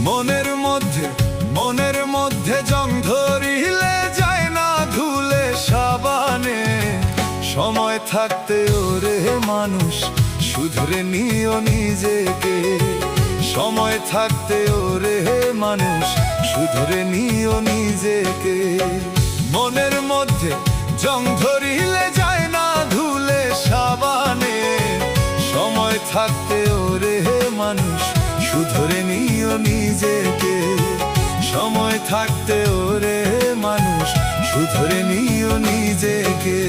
মনের মধ্যে জং ধরিলে যায় না ধুলে সাবানে। সময় থাকতে ওরে মানুষ শুধরে নিও নিজেকে। সময় থাকতে ওরে মানুষ শুধরে নিও নিজেকে। মনের মধ্যে জং ধরিলে যায় না ধুলে সাবানে। সময় থাকতে ওরে মানুষ শুধরে নিও নিজেকে। সময় থাকতে ওরে মানুষ শুধরে নিও নিজেকে।